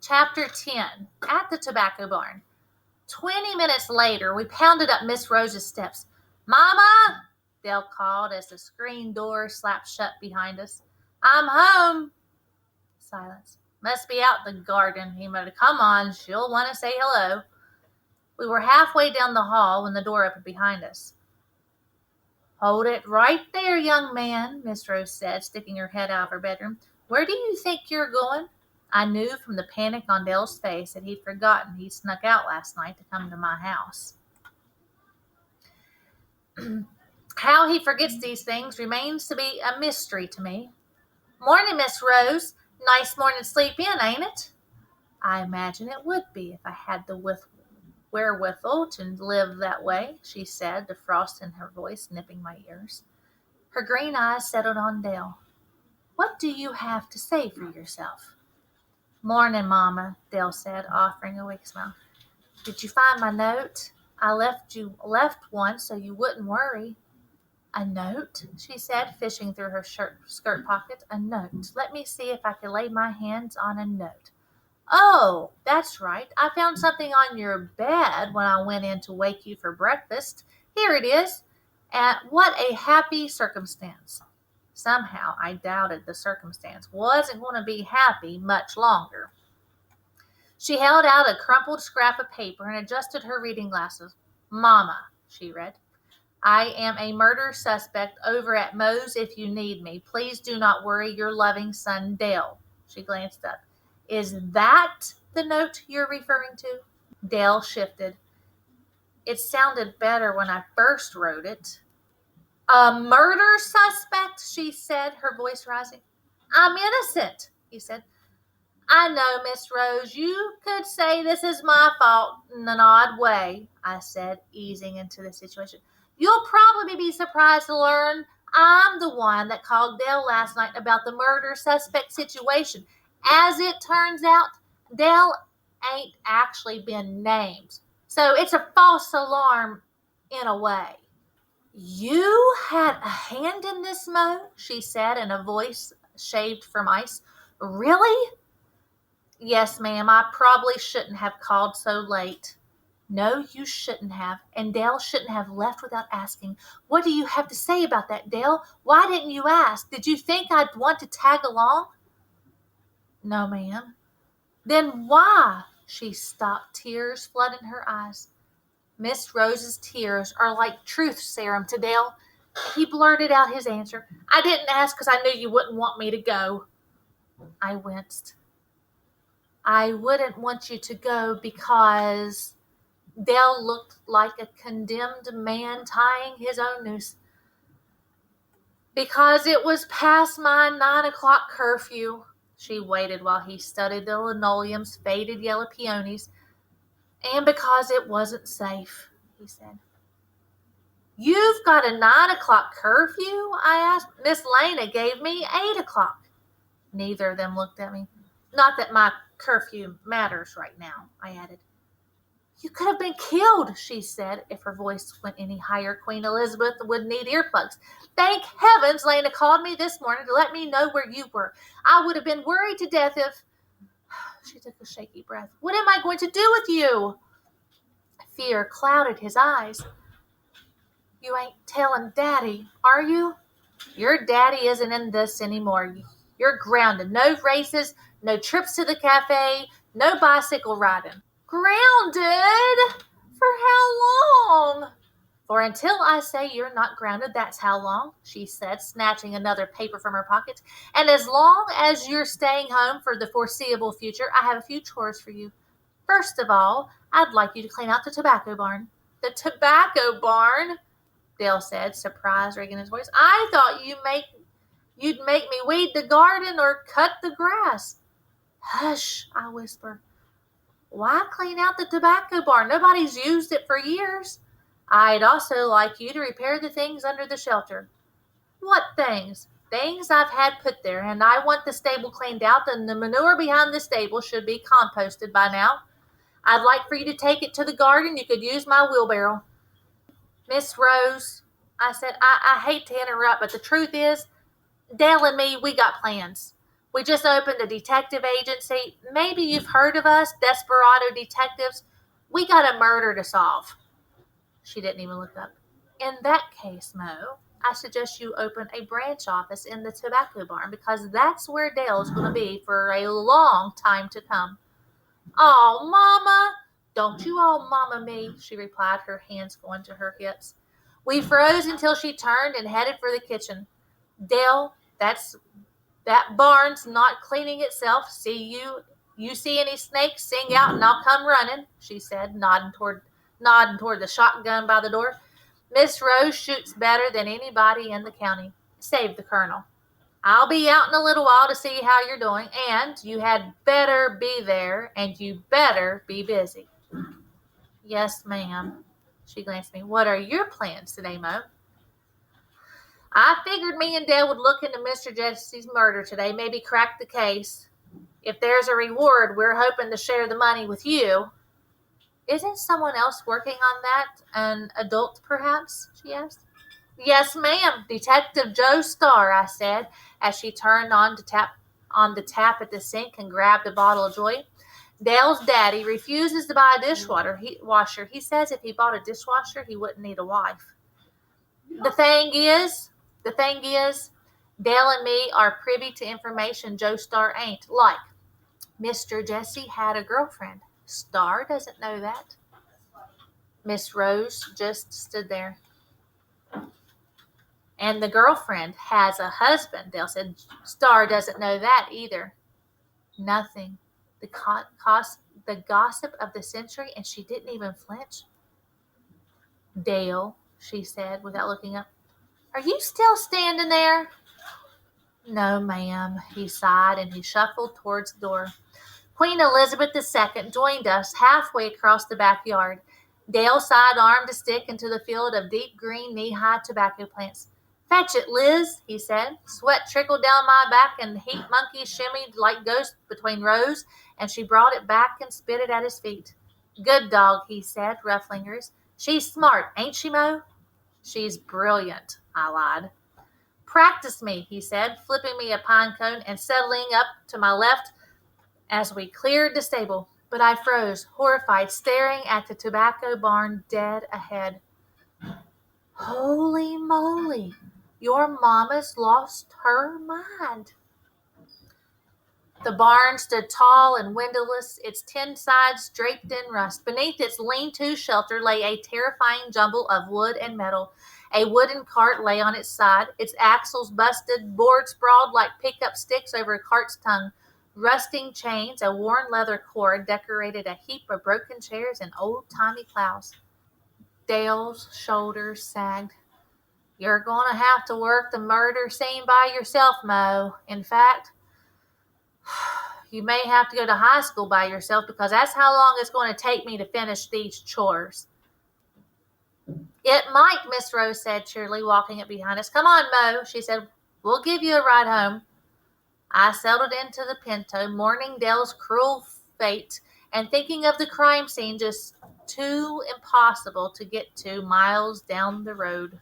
Chapter 10, At the Tobacco Barn. 20 minutes later, we pounded up Miss Rose's steps. "Mama!" Dale called as the screen door slapped shut behind us. "I'm home." Silence. "Must be out in the garden," he muttered. "Come on, she'll want to say hello." We were halfway down the hall when the door opened behind us. "Hold it right there, young man," Miss Rose said, sticking her head out of her bedroom. "Where do you think you're going?" I knew from the panic on Dale's face that he'd forgotten he snuck out last night to come to my house. How he forgets these things remains to be a mystery to me. "Morning, Miss Rose. Nice morning sleep in, ain't it?" "I imagine it would be if I had the wherewithal to live that way," she said, the frost in her voice nipping my ears. Her green eyes settled on Dale. "What do you have to say for yourself?" "Morning, Mama," Dale said, offering a weak smile. "Did you find my note? I left one so you wouldn't worry." "A note?" she said, fishing through her skirt pocket. "A note. Let me see if I can lay my hands on a note. Oh, that's right. I found something on your bed when I went in to wake you for breakfast. Here it is. And what a happy circumstance." Somehow I doubted the circumstance wasn't going to be happy much longer. She held out a crumpled scrap of paper and adjusted her reading glasses. "Mama," she read, "I am a murder suspect over at Moe's if you need me. Please do not worry, your loving son, Dale." She glanced up. "Is that the note you're referring to?" Dale shifted. "It sounded better when I first wrote it." "A murder suspect?" she said, her voice rising. "I'm innocent," he said. "I know, Miss Rose, you could say this is my fault in an odd way," I said, easing into the situation. "You'll probably be surprised to learn I'm the one that called Dale last night about the murder suspect situation. As it turns out, Dale ain't actually been named, so it's a false alarm in a way." "You had a hand in this, Mo?" she said in a voice shaved from ice. "Really?" "Yes, ma'am. I probably shouldn't have called so late." "No, you shouldn't have. And Dale shouldn't have left without asking. What do you have to say about that, Dale? Why didn't you ask? Did you think I'd want to tag along?" "No, ma'am." "Then why?" She stopped, tears flooding her eyes. Miss Rose's tears are like truth serum to Dale. He blurted out his answer. "I didn't ask because I knew you wouldn't want me to go." I winced. "I wouldn't want you to go because..." Dale looked like a condemned man tying his own noose. "Because it was past my 9 o'clock curfew." She waited while he studied the linoleum's faded yellow peonies. "And because it wasn't safe," he said. "You've got a 9 o'clock curfew?" I asked. "Miss Lena gave me 8 o'clock." Neither of them looked at me. "Not that my curfew matters right now," I added. "You could have been killed," she said. If her voice went any higher, Queen Elizabeth would need earplugs. "Thank heavens Lena called me this morning to let me know where you were. I would have been worried to death if..." She took a shaky breath. "What am I going to do with you?" Fear clouded his eyes. "You ain't telling Daddy, are you?" "Your daddy isn't in this anymore. You're grounded. No races, no trips to the cafe, no bicycle riding." "Grounded? For how long?" "For until I say you're not grounded, that's how long," she said, snatching another paper from her pocket. "And as long as you're staying home for the foreseeable future, I have a few chores for you. First of all, I'd like you to clean out the tobacco barn." "The tobacco barn?" Dale said, surprise ringing his voice. "I thought you'd make me weed the garden or cut the grass." "Hush," I whispered. "Why clean out the tobacco barn? Nobody's used it for years." "I'd also like you to repair the things under the shelter." "What things?" "Things I've had put there, and I want the stable cleaned out, and the manure behind the stable should be composted by now. I'd like for you to take it to the garden. You could use my wheelbarrow." "Miss Rose," I said, I hate to interrupt, but the truth is, Dale and me, we got plans. We just opened a detective agency. Maybe you've heard of us, Desperado Detectives. We got a murder to solve. She didn't even look up. In that case, Mo, I suggest you open a branch office in the tobacco barn because that's where Dale's going to be for a long time to come. Oh, Mama, don't you all mama me, she replied, her hands going to her hips. We froze until she turned and headed for the kitchen. Dale, that barn's not cleaning itself. You see any snakes, sing out and I'll come running, she said, nodding toward the shotgun by the door. Miss Rose shoots better than anybody in the county, save the colonel. I'll be out in a little while to see how you're doing, and you had better be there, and you better be busy. Yes, ma'am. She glanced at me. What are your plans today, Mo? I figured me and Dale would look into Mr. Jesse's murder today, maybe crack the case. If there's a reward, we're hoping to share the money with you. Isn't someone else working on that? An adult, perhaps? She asked. Yes, ma'am. Detective Joe Starr, I said, as she turned on the tap at the sink and grabbed a bottle of Joy. Dale's daddy refuses to buy a dishwasher. He says if he bought a dishwasher, he wouldn't need a wife. The thing is, Dale and me are privy to information Joe Starr ain't. Like, Mr. Jesse had a girlfriend. Starr doesn't know that. Miss Rose just stood there. And the girlfriend has a husband, Dale said. Starr doesn't know that either. Nothing. The gossip of the century, and she didn't even flinch. Dale, she said without looking up, are you still standing there? No, ma'am, he sighed, and he shuffled towards the door. Queen Elizabeth II joined us halfway across the backyard. Dale side-armed a stick into the field of deep green, knee-high tobacco plants. Fetch it, Liz, he said. Sweat trickled down my back and the heat monkey shimmied like ghosts between rows, and she brought it back and spit it at his feet. Good dog, he said, ruffling hers. She's smart, ain't she, Mo? She's brilliant, I lied. Practice me, he said, flipping me a pine cone and settling up to my left as we cleared the stable. But I froze, horrified, staring at the tobacco barn dead ahead. Holy moly, your mama's lost her mind. The barn stood tall and windowless, its 10 sides draped in rust. Beneath its lean-to shelter lay a terrifying jumble of wood and metal. A wooden cart lay on its side, its axles busted, boards sprawled like pickup sticks over a cart's tongue. Rusting chains, a worn leather cord decorated a heap of broken chairs and old-timey plows. Dale's shoulders sagged. You're going to have to work the murder scene by yourself, Mo. In fact, you may have to go to high school by yourself because that's how long it's going to take me to finish these chores. It might, Miss Rose said cheerily, walking up behind us. Come on, Mo, she said. We'll give you a ride home. I settled into the Pinto, mourning Dale's cruel fate and thinking of the crime scene just too impossible to get to miles down the road.